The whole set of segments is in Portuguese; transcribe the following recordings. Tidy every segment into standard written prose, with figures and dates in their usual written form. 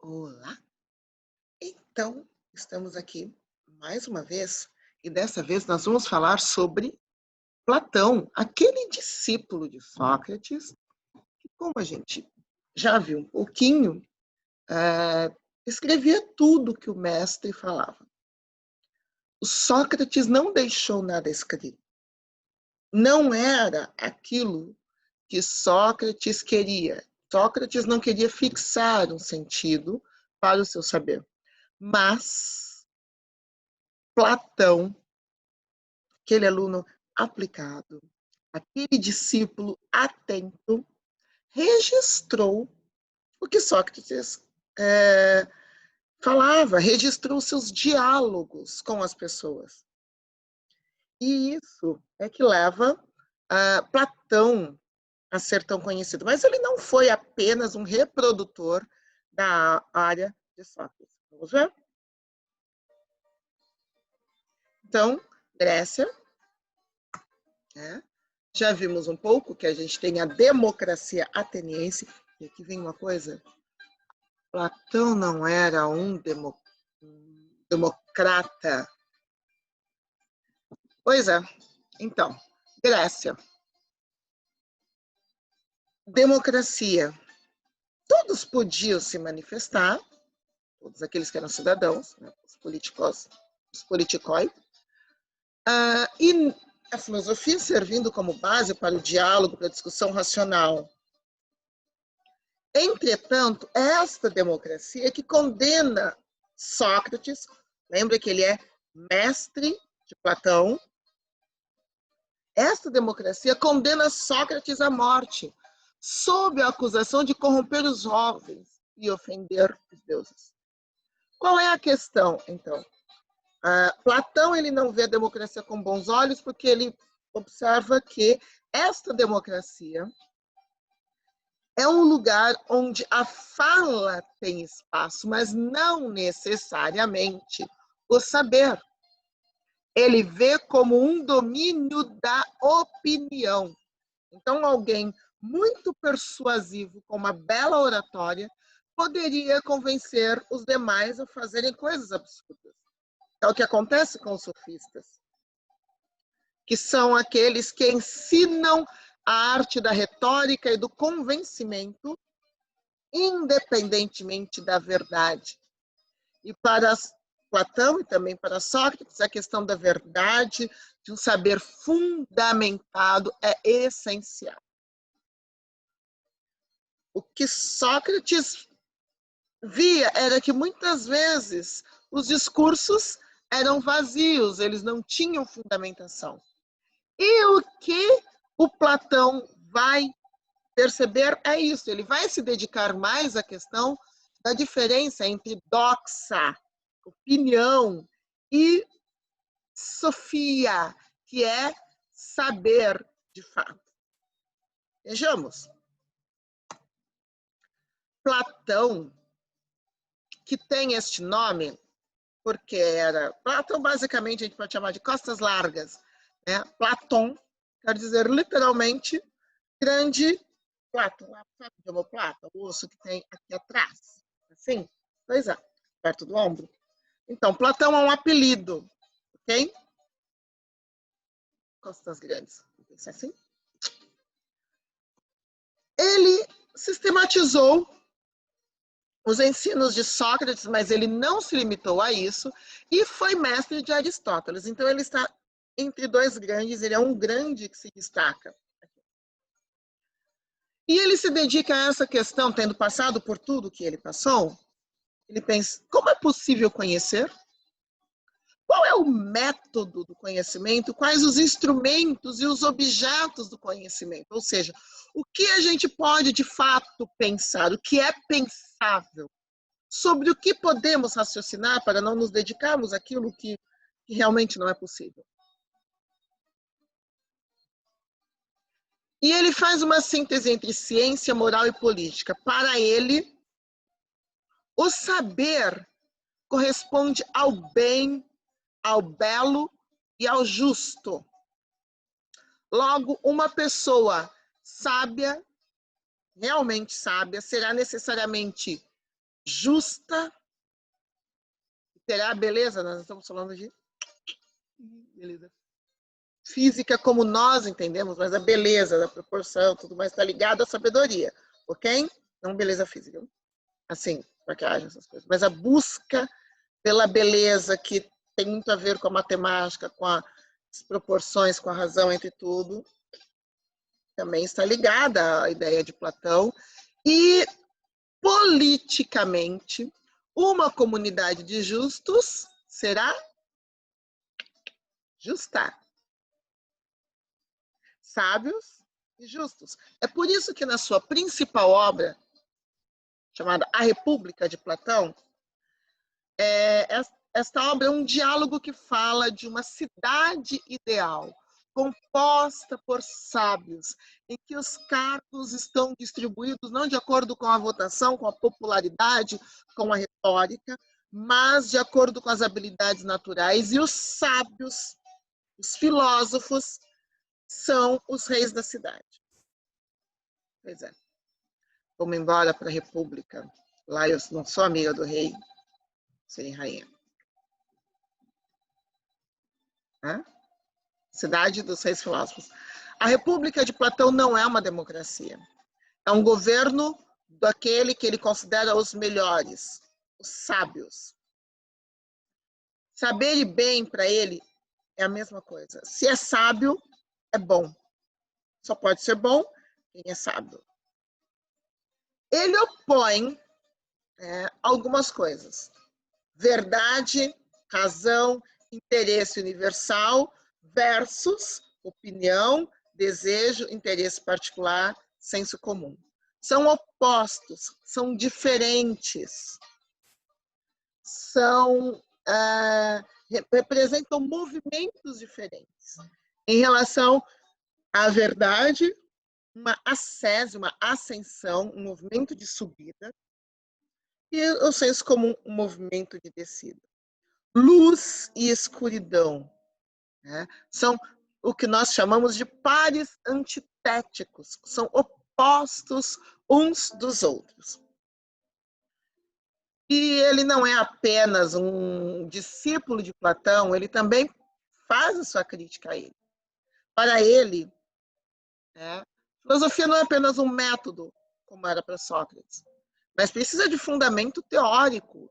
Olá! Então, estamos aqui mais uma vez, e dessa vez nós vamos falar sobre Platão, aquele discípulo de Sócrates, que, como a gente já viu um pouquinho, escrevia tudo que o mestre falava. O Sócrates não deixou nada escrito. Não era aquilo que Sócrates queria. Sócrates não queria fixar um sentido para o seu saber, mas Platão, aquele aluno aplicado, aquele discípulo atento, registrou o que Sócrates falava, registrou seus diálogos com as pessoas. E isso é que leva Platão a ser tão conhecido. Mas ele não foi apenas um reprodutor da área de Sócrates. Vamos ver? Então, Grécia, né? Já vimos um pouco que a gente tem a democracia ateniense, e aqui vem uma coisa, Platão não era um democrata. Pois é, então, Grécia, democracia, todos podiam se manifestar, todos aqueles que eram cidadãos, né, os politicoi, e a filosofia servindo como base para o diálogo, para a discussão racional. Entretanto, esta democracia que condena Sócrates, lembra que ele é mestre de Platão, esta democracia condena Sócrates à morte, sob a acusação de corromper os jovens e ofender os deuses. Qual é a questão, então? Platão ele não vê a democracia com bons olhos porque ele observa que esta democracia é um lugar onde a fala tem espaço, mas não necessariamente o saber. Ele vê como um domínio da opinião. Então, alguém muito persuasivo, com uma bela oratória, poderia convencer os demais a fazerem coisas absurdas. É o que acontece com os sofistas, que são aqueles que ensinam a arte da retórica e do convencimento, independentemente da verdade. E para Platão e também para Sócrates, a questão da verdade, de um saber fundamentado, é essencial. O que Sócrates via era que muitas vezes os discursos eram vazios, eles não tinham fundamentação. E o que o Platão vai perceber é isso, ele vai se dedicar mais à questão da diferença entre doxa, opinião, e sofia, que é saber de fato. Vejamos. Platão, que tem este nome, porque era... Platão, basicamente, a gente pode chamar de costas largas. Né? Platão quer dizer, literalmente, grande plato. Sabe de omoplata? O osso que tem aqui atrás. Assim? Pois é, perto do ombro. Então, Platão é um apelido, ok? Costas grandes. Assim? Ele sistematizou os ensinos de Sócrates, mas ele não se limitou a isso, e foi mestre de Aristóteles. Então, ele está entre dois grandes, ele é um grande que se destaca. E ele se dedica a essa questão, tendo passado por tudo que ele passou, ele pensa, como é possível conhecer? Qual é o método do conhecimento? Quais os instrumentos e os objetos do conhecimento? Ou seja, o que a gente pode de fato pensar? O que é pensável? Sobre o que podemos raciocinar para não nos dedicarmos àquilo que realmente não é possível. E ele faz uma síntese entre ciência, moral e política. Para ele, o saber corresponde ao bem, ao belo e ao justo. Logo, uma pessoa sábia, realmente sábia, será necessariamente justa, terá beleza, nós estamos falando de beleza física como nós entendemos, mas a beleza da proporção, tudo mais está ligado à sabedoria, ok? Não beleza física, assim, maquiagem, essas coisas, mas a busca pela beleza que tem muito a ver com a matemática, com as proporções, com a razão entre tudo, também está ligada à ideia de Platão. E, politicamente, uma comunidade de justos será justa. Sábios e justos. É por isso que na sua principal obra, chamada A República de Platão, esta obra é um diálogo que fala de uma cidade ideal, composta por sábios, em que os cargos estão distribuídos não de acordo com a votação, com a popularidade, com a retórica, mas de acordo com as habilidades naturais, e os sábios, os filósofos, são os reis da cidade. Pois é. Vamos embora para a República. Lá eu não sou amiga do rei, serei rainha. Cidade dos reis filósofos. A República de Platão não é uma democracia. É um governo daquele que ele considera os melhores, os sábios. Saber e bem para ele é a mesma coisa. Se é sábio, é bom. Só pode ser bom quem é sábio. Ele opõe algumas coisas. Verdade, razão, interesse universal versus opinião, desejo, interesse particular, senso comum. São opostos, são diferentes, representam movimentos diferentes. Em relação à verdade, uma ascese, uma ascensão, um movimento de subida, e o senso comum, um movimento de descida. Luz e escuridão, né? São o que nós chamamos de pares antitéticos, são opostos uns dos outros. E ele não é apenas um discípulo de Platão, ele também faz a sua crítica a ele. Para ele, filosofia não é apenas um método, como era para Sócrates, mas precisa de fundamento teórico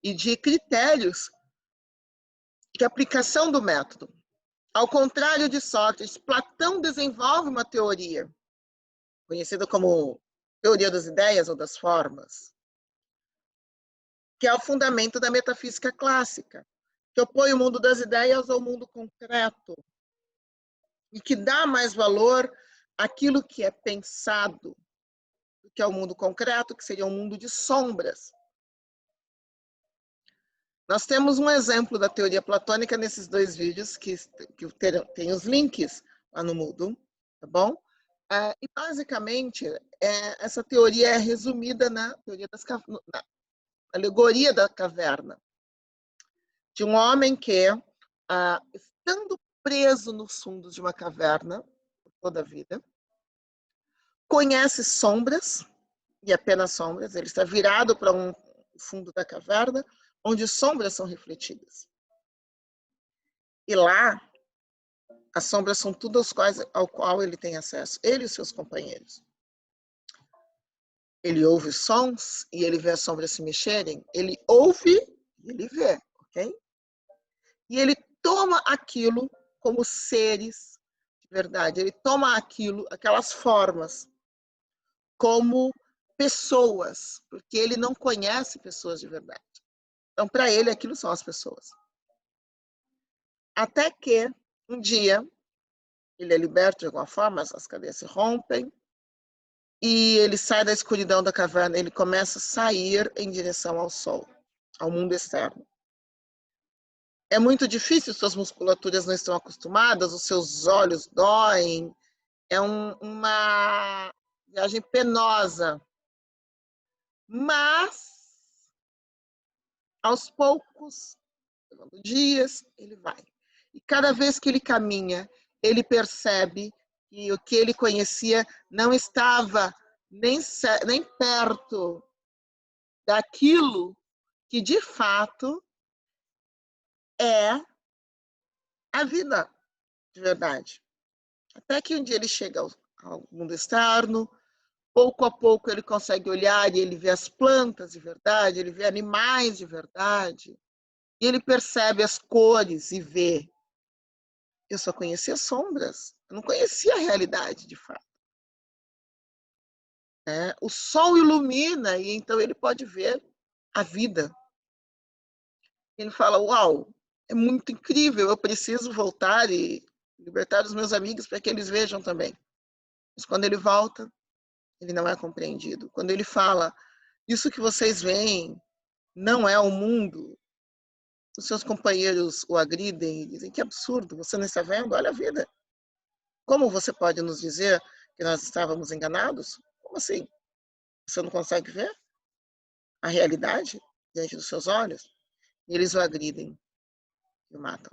e de critérios de aplicação do método. Ao contrário de Sócrates, Platão desenvolve uma teoria, conhecida como teoria das ideias ou das formas, que é o fundamento da metafísica clássica, que opõe o mundo das ideias ao mundo concreto e que dá mais valor àquilo que é pensado, que é o mundo concreto, que seria um mundo de sombras. Nós temos um exemplo da teoria platônica nesses dois vídeos, que tem os links lá no Moodle, tá bom? E, basicamente, essa teoria é resumida na teoria na alegoria da caverna, de um homem que, estando preso nos fundos de uma caverna, por toda a vida, conhece sombras, e apenas sombras, ele está virado para um fundo da caverna, onde sombras são refletidas. E lá, as sombras são tudo ao qual ele tem acesso, ele e os seus companheiros. Ele ouve sons e ele vê as sombras se mexerem. Ele ouve e ele vê, ok? E ele toma aquilo como seres de verdade. Ele toma aquilo, aquelas formas, como pessoas, porque ele não conhece pessoas de verdade. Então, para ele, aquilo são as pessoas. Até que, um dia, ele é liberto de alguma forma, as cadeias se rompem, e ele sai da escuridão da caverna, ele começa a sair em direção ao sol, ao mundo externo. É muito difícil, suas musculaturas não estão acostumadas, os seus olhos doem, é uma viagem penosa. Mas, aos poucos, levando dias, ele vai. E cada vez que ele caminha, ele percebe que o que ele conhecia não estava nem perto daquilo que de fato é a vida de verdade. Até que um dia ele chega ao mundo externo, pouco a pouco ele consegue olhar e ele vê as plantas de verdade, ele vê animais de verdade, e ele percebe as cores e vê. Eu só conhecia sombras, eu não conhecia a realidade de fato. O sol ilumina e então ele pode ver a vida. Ele fala, uau, é muito incrível, eu preciso voltar e libertar os meus amigos para que eles vejam também. Mas quando ele volta, ele não é compreendido. Quando ele fala, isso que vocês veem não é o mundo, os seus companheiros o agridem e dizem, que absurdo, você não está vendo? Olha a vida. Como você pode nos dizer que nós estávamos enganados? Como assim? Você não consegue ver a realidade diante dos seus olhos? E eles o agridem e o matam.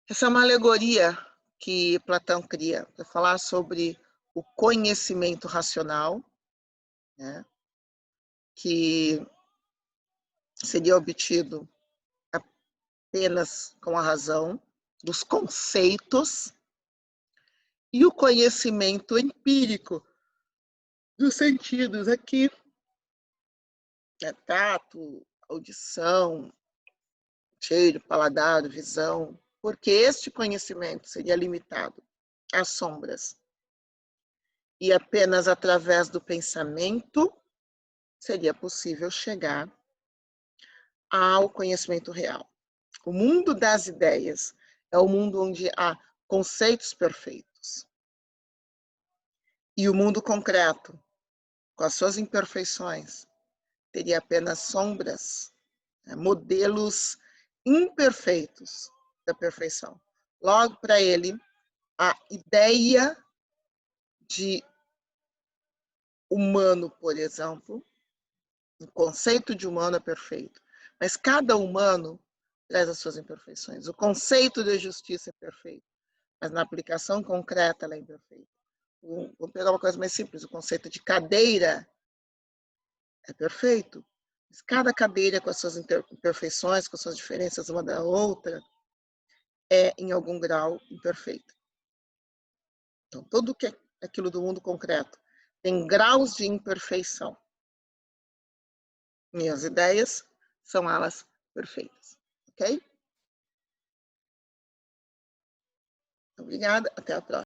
Essa é uma alegoria que Platão cria para falar sobre o conhecimento racional, né, que seria obtido apenas com a razão, dos conceitos, e o conhecimento empírico dos sentidos aqui, tato, audição, cheiro, paladar, visão, porque este conhecimento seria limitado às sombras. E apenas através do pensamento seria possível chegar ao conhecimento real. O mundo das ideias é o mundo onde há conceitos perfeitos. E o mundo concreto, com as suas imperfeições, teria apenas sombras, modelos imperfeitos da perfeição. Logo, para ele, a ideia de humano, por exemplo, o conceito de humano é perfeito, mas cada humano traz as suas imperfeições. O conceito de justiça é perfeito, mas na aplicação concreta ela é imperfeita. Vamos pegar uma coisa mais simples, o conceito de cadeira é perfeito, mas cada cadeira com as suas imperfeições, com as suas diferenças uma da outra, é em algum grau imperfeito. Então, tudo que é aquilo do mundo concreto tem graus de imperfeição. Minhas ideias são elas perfeitas, ok? Obrigada, até a próxima.